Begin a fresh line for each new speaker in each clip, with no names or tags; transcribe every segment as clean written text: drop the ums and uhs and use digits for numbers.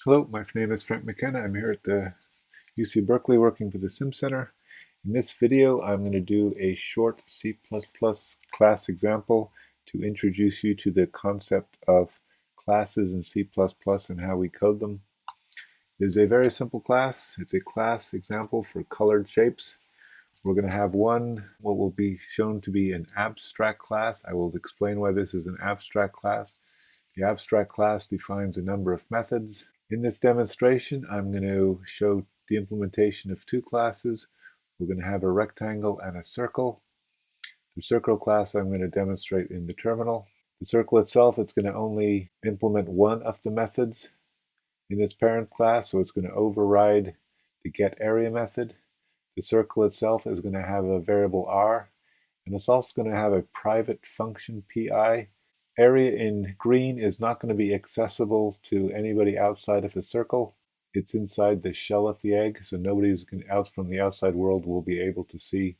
Hello, my name is Frank McKenna. I'm here at the UC Berkeley working for the Sim Center. In this video, I'm going to do a short C++ class example to introduce you to the concept of classes in C++ and how we code them. It is a very simple class. It's a class example for colored shapes. We're going to have one, what will be shown to be an abstract class. I will explain why this is an abstract class. The abstract class defines a number of methods. In this demonstration, I'm going to show the implementation of two classes. We're going to have a rectangle and a circle. The circle class I'm going to demonstrate in the terminal. The circle itself, it's going to only implement one of the methods in its parent class, so it's going to override the getArea method. The circle itself is going to have a variable r, and it's also going to have a private function pi. Area in green is not going to be accessible to anybody outside of the circle. It's inside the shell of the egg, so nobody out from the outside world will be able to see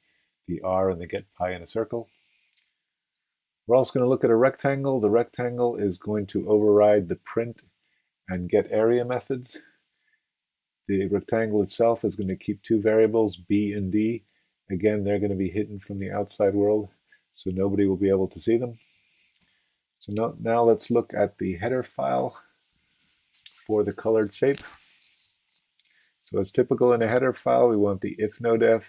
the r and the get pi in a circle. We're also going to look at a rectangle. The rectangle is going to override the print and getArea methods. The rectangle itself is going to keep two variables, b and d. Again, they're going to be hidden from the outside world, so nobody will be able to see them. So now let's look at the header file for the colored shape. So as typical in a header file, we want the if nodef,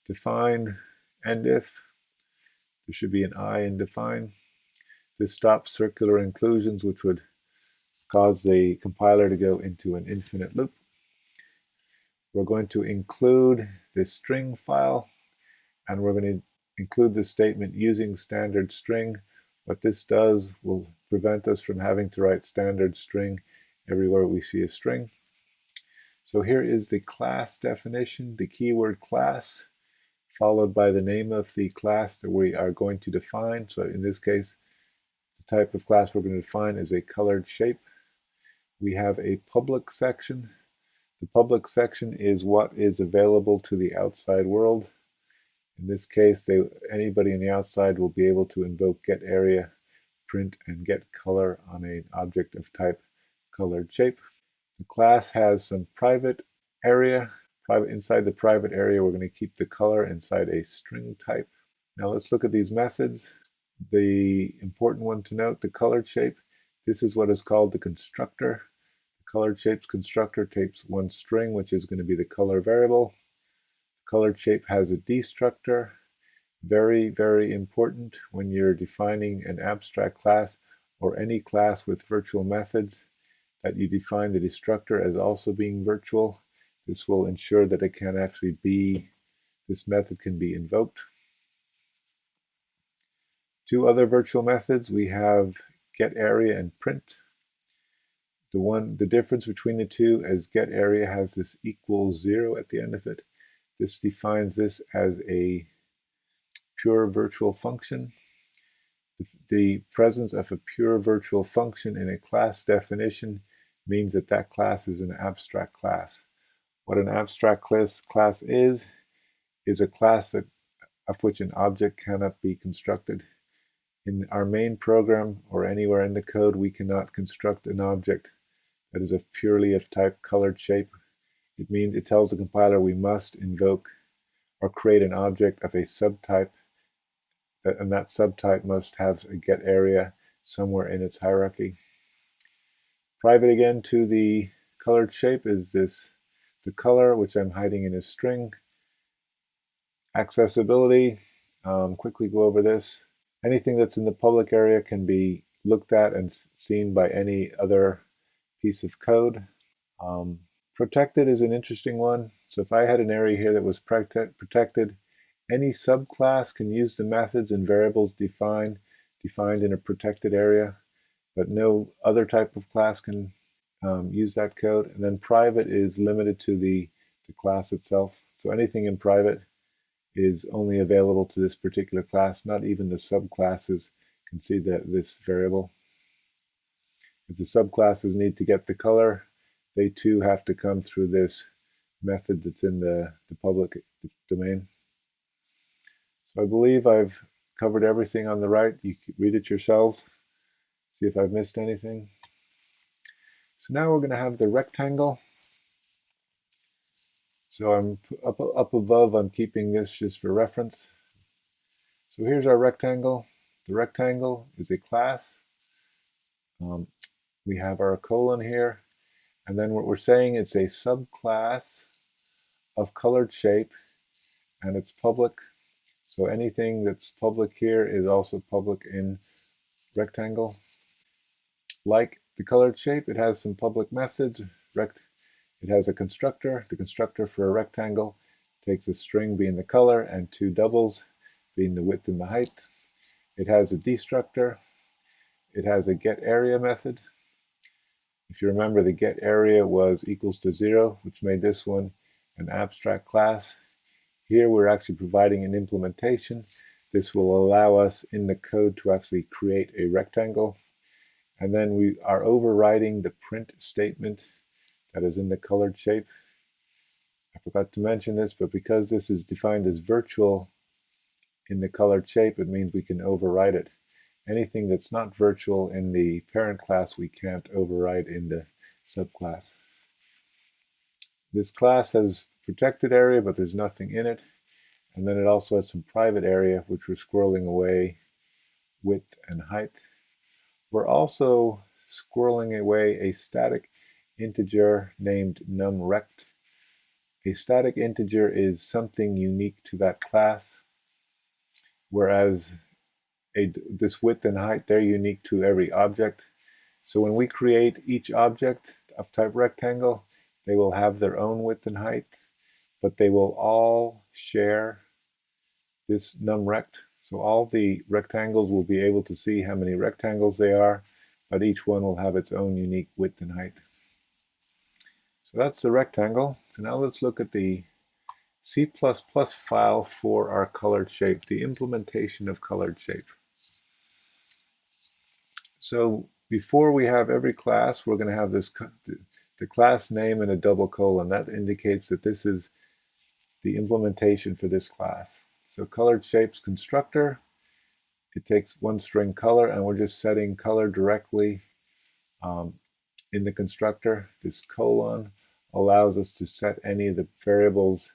define, end if. There should be an I in define. This stops circular inclusions, which would cause the compiler to go into an infinite loop. We're going to include this string file, and we're going to include the statement using standard string. What this does will prevent us from having to write standard string everywhere we see a string. So here is the class definition, the keyword class, followed by the name of the class that we are going to define. So in this case, the type of class we're going to define is a colored shape. We have a public section. The public section is what is available to the outside world. In this case, anybody in the outside will be able to invoke getArea, print, and getColor on an object of type colored shape. The class has some private area. Inside the private area, we're going to keep the color inside a string type. Now let's look at these methods. The important one to note, the colored shape, this is what is called the constructor. The colored shape's constructor takes one string, which is going to be the color variable. Colored shape has a destructor. Very, very important when you're defining an abstract class or any class with virtual methods that you define the destructor as also being virtual. This will ensure that it can actually be, this method can be invoked. Two other virtual methods, we have getArea and print. The difference between the two is getArea has this equals 0 at the end of it. This defines this as a pure virtual function. The presence of a pure virtual function in a class definition means that that class is an abstract class. What an abstract class is a class of which an object cannot be constructed. In our main program or anywhere in the code, we cannot construct an object that is purely of type colored shape. It tells the compiler we must invoke or create an object of a subtype, and that subtype must have a getArea somewhere in its hierarchy. Private again to the colored shape is the color, which I'm hiding in a string. Accessibility, quickly go over this. Anything that's in the public area can be looked at and seen by any other piece of code. Protected is an interesting one. So if I had an area here that was protected, any subclass can use the methods and variables defined in a protected area, but no other type of class can use that code. And then private is limited to the class itself. So anything in private is only available to this particular class. Not even the subclasses can see this variable. If the subclasses need to get the color, they too have to come through this method that's in the public domain. So I believe I've covered everything on the right. You can read it yourselves, see if I've missed anything. So now we're going to have the rectangle. So I'm up above, I'm keeping this just for reference. So here's our rectangle. The rectangle is a class. We have our colon here, and then what we're saying, it's a subclass of colored shape, and it's public. So anything that's public here is also public in rectangle. Like the colored shape, it has some public methods. It has a constructor. The constructor for a rectangle takes a string being the color and two doubles being the width and the height. It has a destructor. It has a getArea method. If you remember, the getArea was equals to 0, which made this one an abstract class. Here we're actually providing an implementation. This will allow us in the code to actually create a rectangle. And then we are overriding the print statement that is in the colored shape. I forgot to mention this, but because this is defined as virtual in the colored shape, it means we can override it. Anything that's not virtual in the parent class, we can't override in the subclass. This class has protected area, but there's nothing in it. And then it also has some private area, which we're squirreling away width and height. We're also squirreling away a static integer named numRect. A static integer is something unique to that class, whereas this width and height, they're unique to every object. So when we create each object of type rectangle, they will have their own width and height, but they will all share this numRect. So all the rectangles will be able to see how many rectangles they are, but each one will have its own unique width and height. So that's the rectangle. So now let's look at the C++ file for our colored shape, the implementation of colored shape. So before we have every class, we're going to have this the class name and a double colon. That indicates that this is the implementation for this class. So colored shapes constructor, it takes one string color, and we're just setting color directly in the constructor. This colon allows us to set any of the variables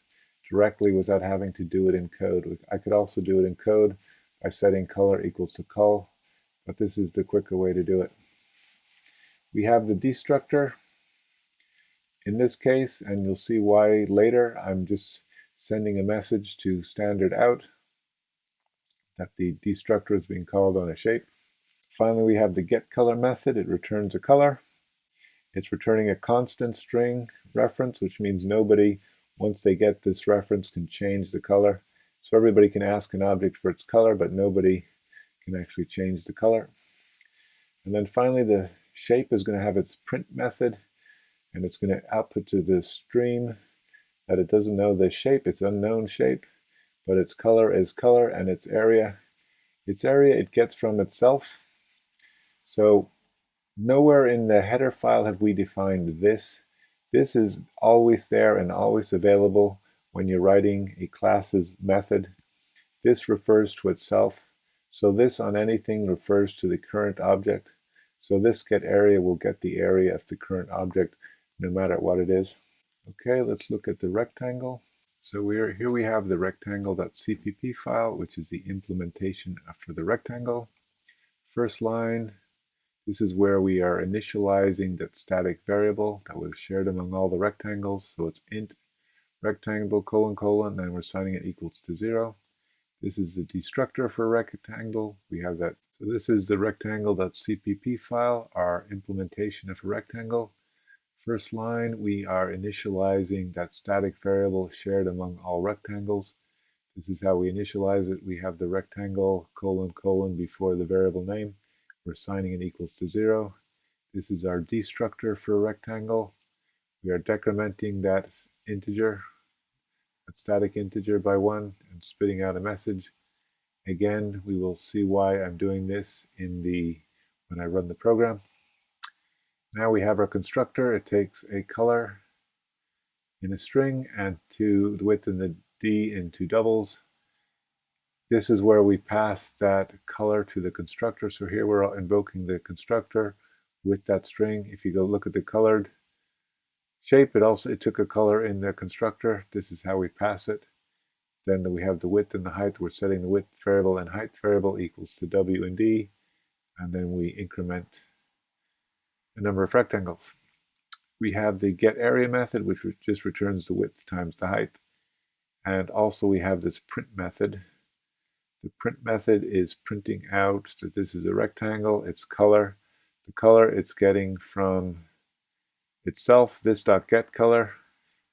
directly without having to do it in code. I could also do it in code by setting color equals to col, but this is the quicker way to do it. We have the destructor in this case, and you'll see why later. I'm just sending a message to standard out that the destructor is being called on a shape. Finally, we have the getColor method. It returns a color. It's returning a constant string reference, which means nobody, once they get this reference, can change the color. So everybody can ask an object for its color, but nobody can actually change the color. And then finally, the shape is going to have its print method, and it's going to output to the stream that it doesn't know the shape, it's unknown shape, but its color is color, and its area it gets from itself. So nowhere in the header file have we defined this. This is always there and always available when you're writing a class's method. This refers to itself. So this on anything refers to the current object. So this getArea will get the area of the current object no matter what it is. Okay, let's look at the rectangle. So here we have the rectangle.cpp file, which is the implementation for the rectangle. First line, this is where we are initializing that static variable that was shared among all the rectangles. So it's int rectangle : and we're assigning it equals to 0. This is the destructor for rectangle. We have that. So this is the rectangle.cpp file, our implementation of a rectangle. First line, we are initializing that static variable shared among all rectangles. This is how we initialize it. We have the rectangle : before the variable name. We're assigning it equals to 0. This is our destructor for a rectangle. We are decrementing that integer, that static integer, by 1 and spitting out a message. Again, we will see why I'm doing this when I run the program. Now we have our constructor. It takes a color in a string and the width and the d in two doubles. This is where we pass that color to the constructor. So here we're invoking the constructor. with that string. If you go look at the colored shape, it took a color in the constructor. This is how we pass it. Then we have the width and the height. We're setting the width variable and height variable equals to W and D, and then we increment the number of rectangles. We have the getArea method, which just returns the width times the height. And also we have this print method. The print method is printing out that this is a rectangle, its color. The color it's getting from itself, this.getColor.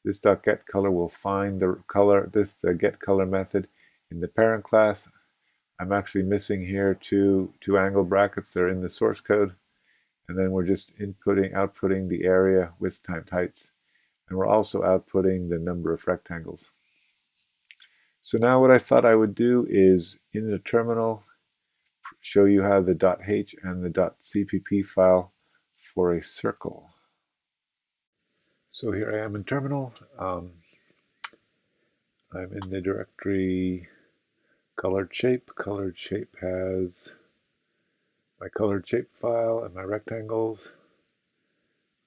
This.getColor will find the color, the getColor method in the parent class. I'm actually missing here two angle brackets. They're in the source code. And then we're just outputting the area, width times heights. And we're also outputting the number of rectangles. So now what I thought I would do is, in the terminal, show you how the .h and the .cpp file for a circle. So here I am in terminal. I'm in the directory colored shape. Colored shape has my colored shape file and my rectangles.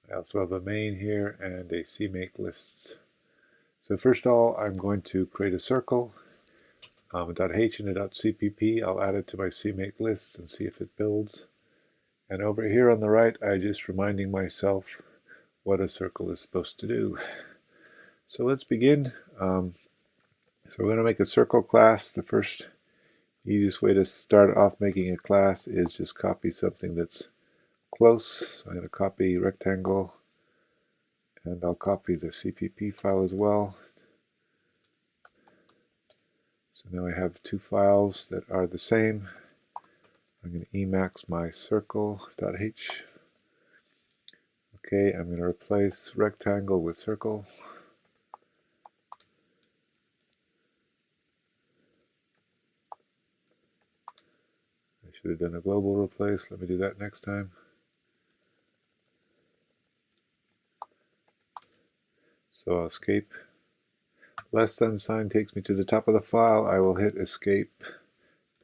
I also have a main here and a CMake lists. So first of all, I'm going to create a circle. .h and a .cpp. I'll add it to my CMake lists and see if it builds. And over here on the right, I'm just reminding myself what a circle is supposed to do. So let's begin. So we're going to make a circle class. The first easiest way to start off making a class is just copy something that's close. So I'm going to copy rectangle, and I'll copy the CPP file as well. So now I have two files that are the same. I'm going to Emacs my circle.h. Okay, I'm going to replace rectangle with circle. I should have done a global replace. Let me do that next time. So I'll escape. Less than sign takes me to the top of the file. I will hit escape,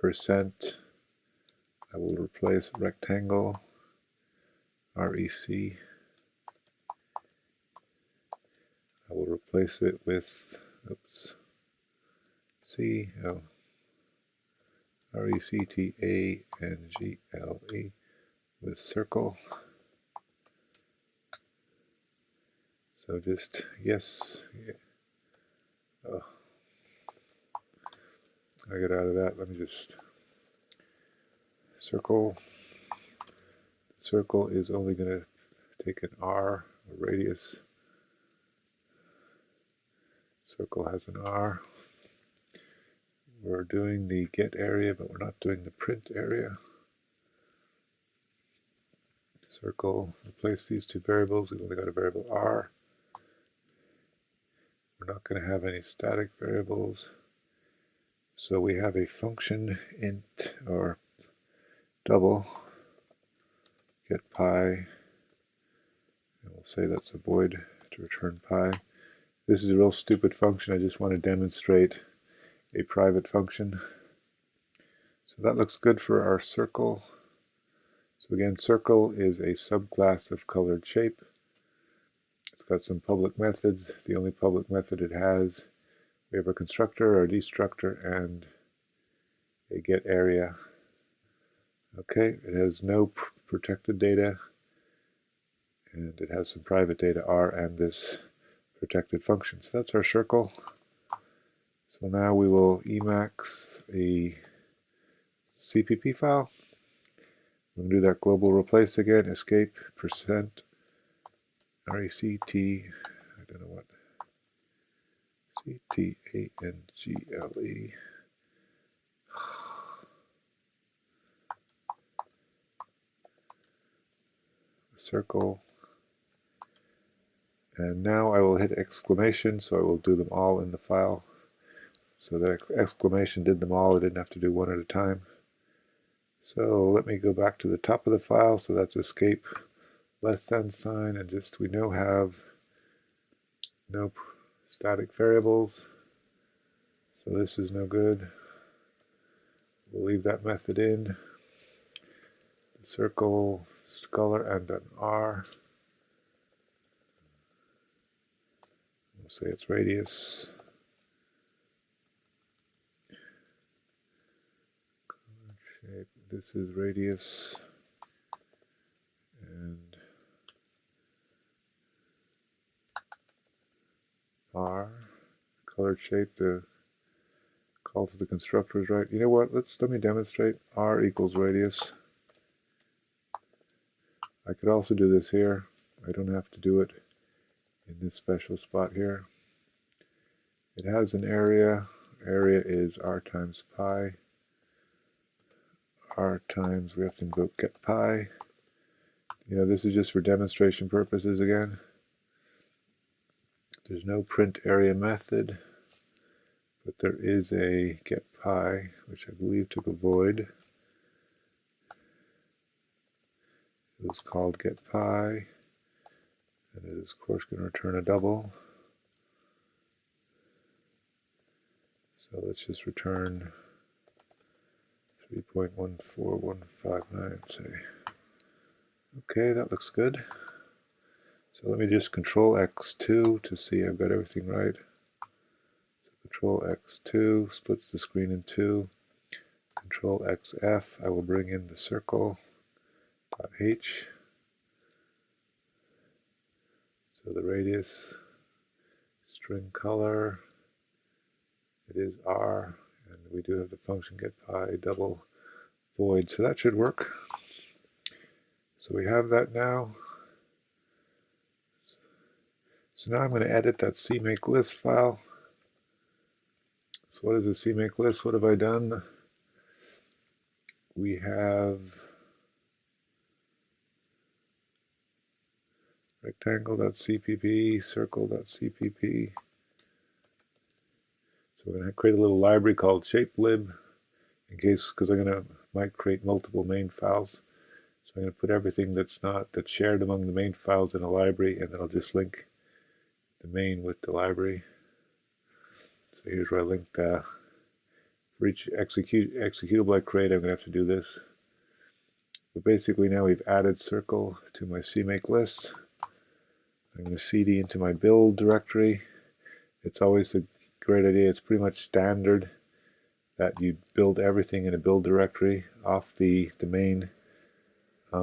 %. I will replace rectangle, REC. I will replace it with, RECTANGLE with circle. So just yes. Oh, I get out of that. Let me just circle. Circle is only going to take an R, a radius. Circle has an R. We're doing the get area, but we're not doing the print area. Circle, replace these two variables. We've only got a variable R. We're not going to have any static variables. So we have a function int or double get pi, and we'll say that's a void to return pi. This is a real stupid function. I just want to demonstrate a private function. So that looks good for our circle. So again, circle is a subclass of colored shape. It's got some public methods. The only public method it has, we have a constructor or a destructor and a get area. Okay, it has no protected data, and it has some private data R and this protected function. So that's our circle. So now we will Emacs a CPP file. We'll do that global replace again, escape, %, RECT, I don't know what, CTANGLE. Circle. And now I will hit exclamation, so I will do them all in the file. So the exclamation did them all. I didn't have to do one at a time. So let me go back to the top of the file. So that's escape, less than sign, and just we now have no static variables. So this is no good. We'll leave that method in. Circle, scalar and an R. We'll say it's radius. Shape. This is radius, and R. Colored shape. The call to the constructor is right. You know what? Let me demonstrate. R equals radius. I could also do this here. I don't have to do it in this special spot here. It has an area. Area is R times pi. R times, we have to invoke get pi. You know, this is just for demonstration purposes again. There's no print area method, but there is a get pi, which I believe took a void. It was called get pi, and it is of course going to return a double. So let's just return 3.14159, say. Okay, that looks good. So let me just control X2 to see I've got everything right. So control X2 splits the screen in two. Control XF, I will bring in the circle .h. So the radius, string color, it is R, and we do have the function get pi double void, so that should work. So we have that now. So now I'm going to edit that CMake list file. So what is a CMake list? What have I done? We have rectangle.cpp, circle.cpp. So we're going to create a little library called shapelib, in case, because might create multiple main files. So I'm going to put everything that's shared among the main files in a library, and then I'll just link the main with the library. So here's where I link for each executable I create. I'm going to have to do this. But basically now we've added circle to my CMake list. I'm going to cd into my build directory. It's always a great idea. It's pretty much standard that you build everything in a build directory off the main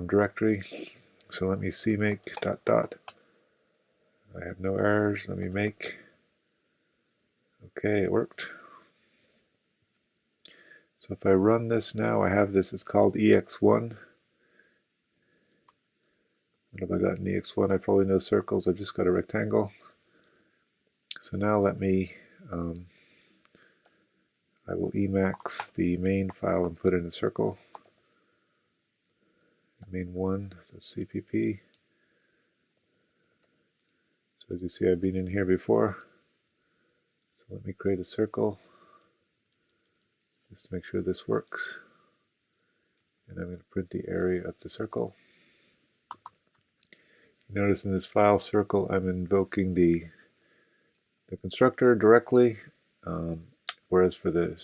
directory. So let me cmake ... I have no errors. Let me make. Okay, it worked. So if I run this now, I have this. It's called EX1. What have I got in EX1? I probably know circles. I've just got a rectangle. So now let me, I will Emacs the main file and put in a circle. main1.cpp. So as you see, I've been in here before. So let me create a circle just to make sure this works. And I'm going to print the area of the circle. Notice in this file circle, I'm invoking the constructor directly, whereas for the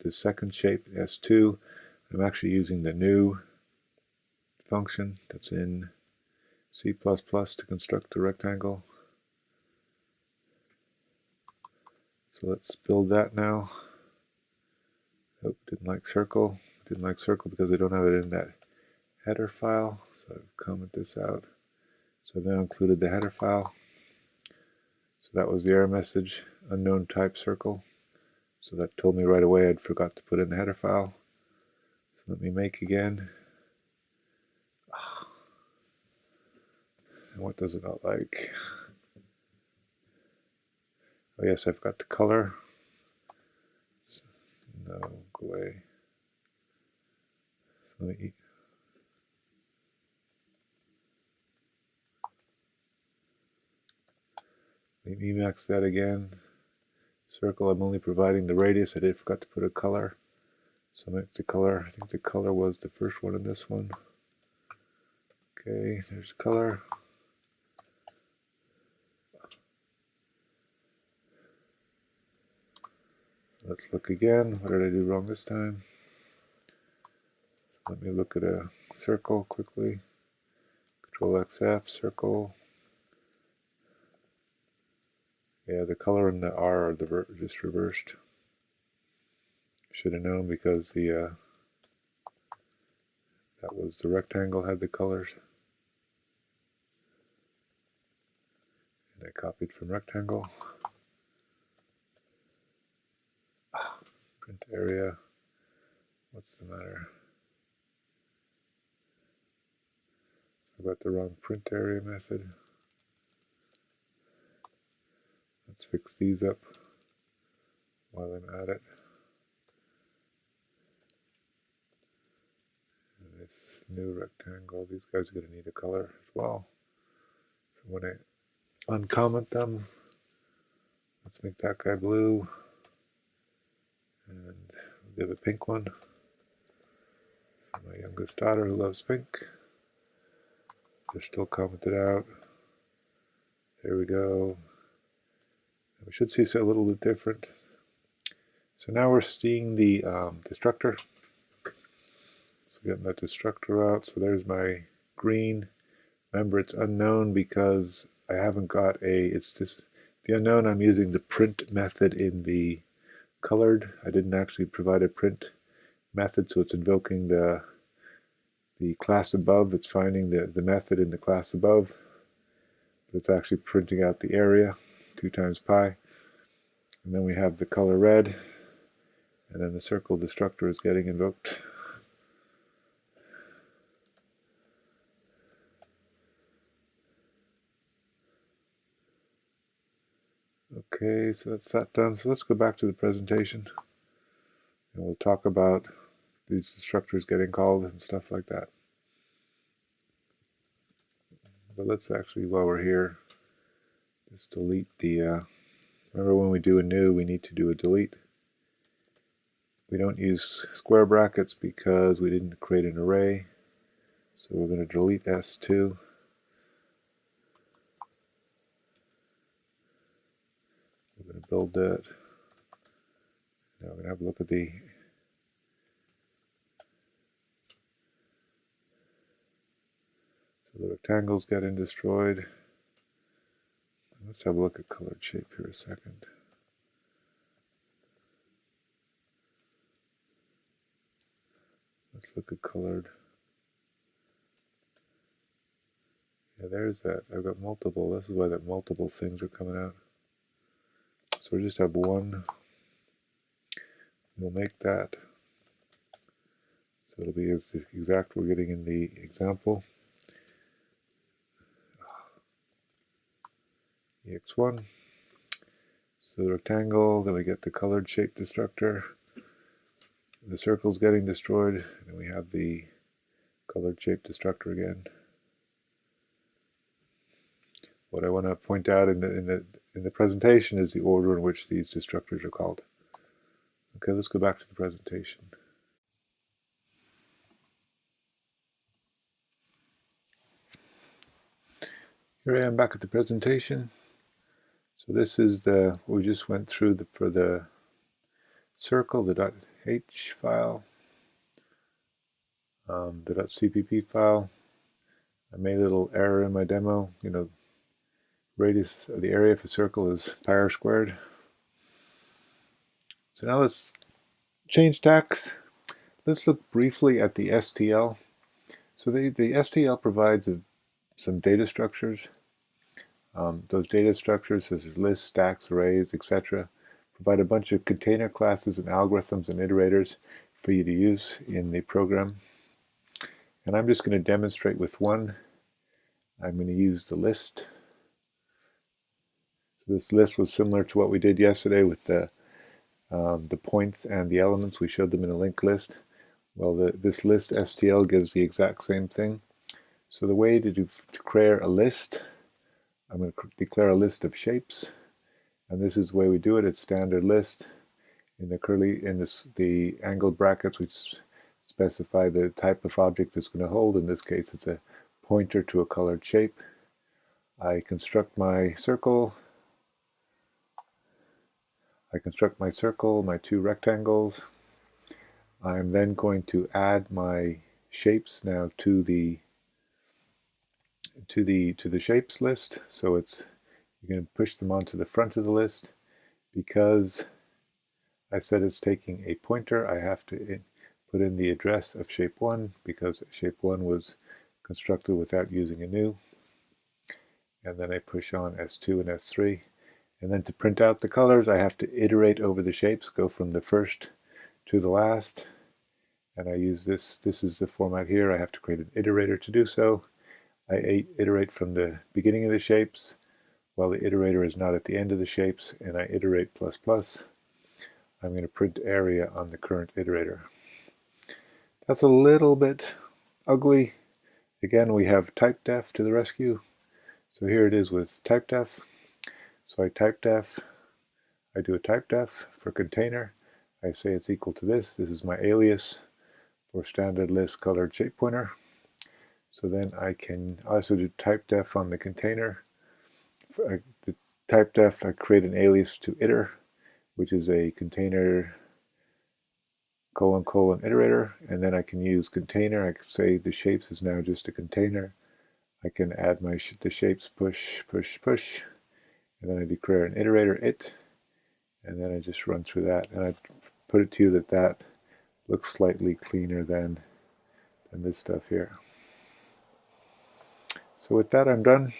second shape, S2, I'm actually using the new function that's in C++ to construct a rectangle. So let's build that now. Oh, didn't like circle. Didn't like circle because I don't have it in that header file. So I've commented this out. So I've now included the header file. So that was the error message, unknown type circle. So that told me right away I'd forgot to put in the header file. So let me make again. And what does it not like? Oh yes, I've got the color. No, go away. Let me Emacs that again. Circle, I'm only providing the radius. I did forgot to put a color. So make the color. I think the color was the first one in this one. Okay, there's color. Let's look again. What did I do wrong this time? Let me look at a circle quickly. Control XF, circle. Yeah, the color and the R are just reversed. Should have known because that was the rectangle had the colors. And I copied from rectangle. Print area. What's the matter? I got the wrong print area method. Let's fix these up while I'm at it. And this new rectangle, these guys are going to need a color as well. So when I uncomment them, let's make that guy blue. And we'll give a pink one for my youngest daughter who loves pink. They're still commented out. There we go. We should see a little bit different. So now we're seeing the destructor. So getting that destructor out. So there's my green. Remember, it's unknown because I haven't got it's this, the unknown, I'm using the print method in the colored. I didn't actually provide a print method, so it's invoking the class above. It's finding the method in the class above. But it's actually printing out the area, 2 times pi. And then we have the color red. And then the circle destructor is getting invoked. Okay, so that's that done. So let's go back to the presentation. And we'll talk about these structures getting called and stuff like that. But let's actually, while we're here, just delete the, remember when we do a new, we need to do a delete. We don't use square brackets because we didn't create an array. So we're going to delete S2. We're going to build that. Now we're going to have a look at the rectangles getting destroyed. Let's have a look at colored shape here a second. Let's look at colored. Yeah, there's that. I've got multiple. This is why that multiple things are coming out. So we just have one. We'll make that. So it'll be as the exact we're getting in the example. EX1. So the rectangle, then we get the colored shape destructor. The circle's getting destroyed, and then we have the colored shape destructor again. What I want to point out in the presentation is the order in which these destructors are called. Okay, let's go back to the presentation. Here I am back at the presentation. So this is what we just went through for the circle, the .h file, the .cpp file. I made a little error in my demo. You know, radius of the area of a circle is pi r squared. So now let's change tacks. Let's look briefly at the STL. So the STL provides some data structures. Those data structures, such as lists, stacks, arrays, etc., provide a bunch of container classes and algorithms and iterators for you to use in the program. And I'm just going to demonstrate with one. I'm going to use the list. So this list was similar to what we did yesterday with the points and the elements. We showed them in a linked list. Well, this list STL gives the exact same thing. So the way to create a list, I'm going to declare a list of shapes, and this is the way we do it. It's standard list. In the angled brackets, we specify the type of object it's going to hold. In this case, it's a pointer to a colored shape. I construct my circle. My 2 rectangles. I'm then going to add my shapes now to the to the shapes list. So it's, you're going to push them onto the front of the list. Because I said it's taking a pointer, I have to put in the address of shape 1 because shape 1 was constructed without using a new. And then I push on S2 and S3. And then to print out the colors, I have to iterate over the shapes, go from the first to the last. And I use this is the format here. I have to create an iterator to do so. I iterate from the beginning of the shapes, while the iterator is not at the end of the shapes, and I iterate plus plus. I'm going to print area on the current iterator. That's a little bit ugly. Again, we have typedef to the rescue. So here it is with typedef. So I typedef, I do a typedef for container. I say it's equal to this. This is my alias for standard list colored shape pointer. So then I can also do typedef on the container. For the typedef, I create an alias to iter, which is a container : iterator, and then I can use container. I can say the shapes is now just a container. I can add the shapes push, and then I declare an iterator it, and then I just run through that, and I put it to you that looks slightly cleaner than this stuff here. So with that, I'm done.